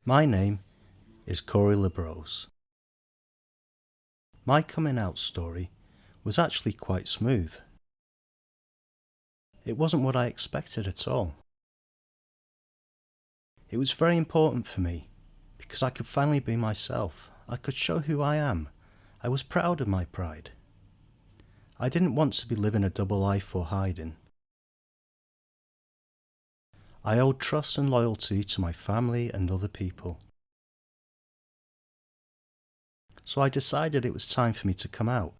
My name is Cory. My coming out story was actually quite smooth. It wasn't what I expected at all. It was very important for me because I could finally be myself. I could show who I am. I was proud of my pride. I didn't want to be living a double life or hiding. I owed trust and loyalty to my family and other people. So I decided it was time for me to come out.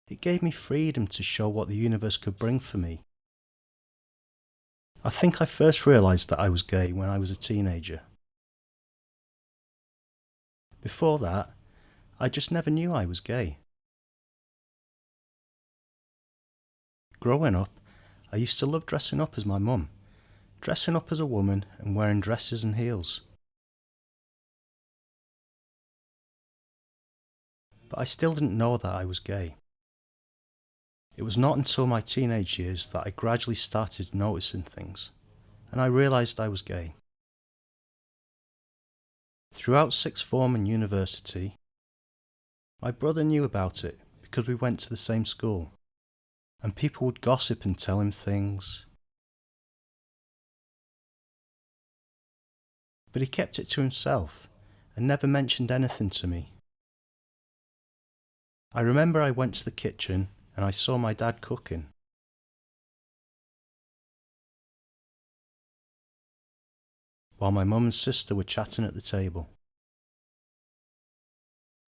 It gave me freedom to show what the universe could bring for me. I think I first realised that I was gay when I was a teenager. Before that, I just never knew I was gay. Growing up, I used to love dressing up as my mum, dressing up as a woman and wearing dresses and heels. But I still didn't know that I was gay. It was not until my teenage years that I gradually started noticing things, and I realised I was gay. Throughout sixth form and university, my brother knew about it because we went to the same school, and people would gossip and tell him things. But he kept it to himself and never mentioned anything to me. I remember I went to the kitchen and I saw my dad cooking. While my mum and sister were chatting at the table.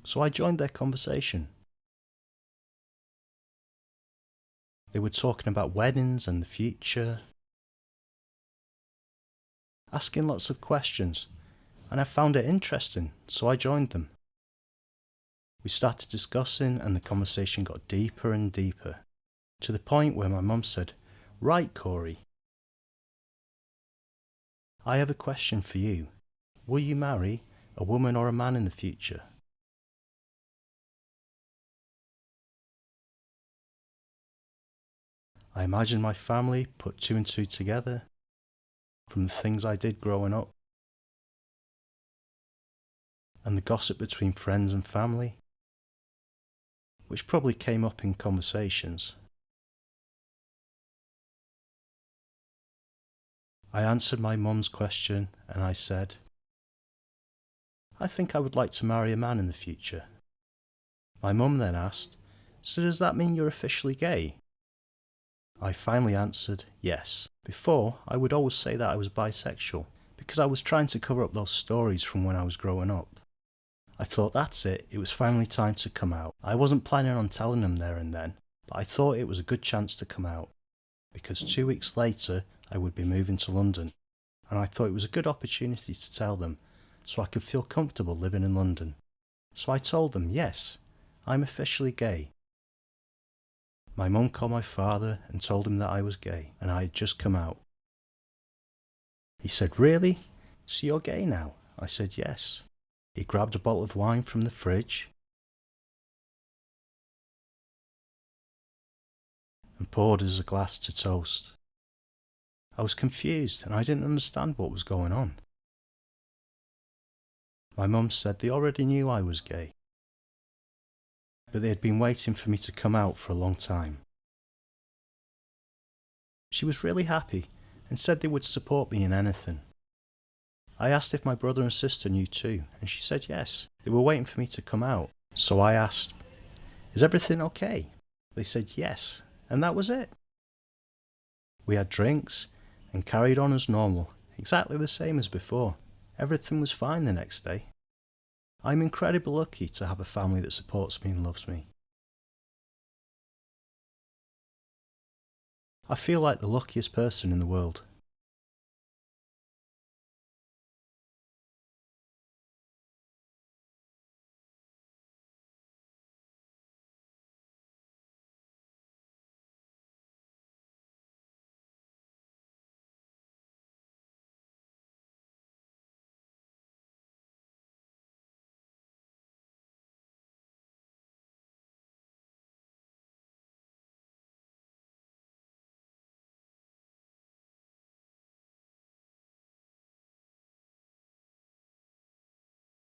So I joined their conversation. They were talking about weddings and the future, asking lots of questions, and I found it interesting, so I joined them. We started discussing and the conversation got deeper and deeper, to the point where my mum said, "Right, Cory, I have a question for you. Will you marry a woman or a man in the future?" I imagined my family put two and two together from the things I did growing up and the gossip between friends and family, which probably came up in conversations. I answered my mum's question and I said, "I think I would like to marry a man in the future." My mum then asked, "So does that mean you're officially gay?" I finally answered, yes. Before, I would always say that I was bisexual, because I was trying to cover up those stories from when I was growing up. I thought that's it was finally time to come out. I wasn't planning on telling them there and then, but I thought it was a good chance to come out, because 2 weeks later I would be moving to London, and I thought it was a good opportunity to tell them, so I could feel comfortable living in London. So I told them, yes, I'm officially gay. My mum called my father and told him that I was gay, and I had just come out. He said, "Really? So you're gay now?" I said, "Yes." He grabbed a bottle of wine from the fridge and poured us a glass to toast. I was confused and I didn't understand what was going on. My mum said they already knew I was gay, but they had been waiting for me to come out for a long time. She was really happy and said they would support me in anything. I asked if my brother and sister knew too, and she said yes. They were waiting for me to come out. So I asked, "Is everything okay?" They said yes, and that was it. We had drinks and carried on as normal, exactly the same as before. Everything was fine the next day. I'm incredibly lucky to have a family that supports me and loves me. I feel like the luckiest person in the world.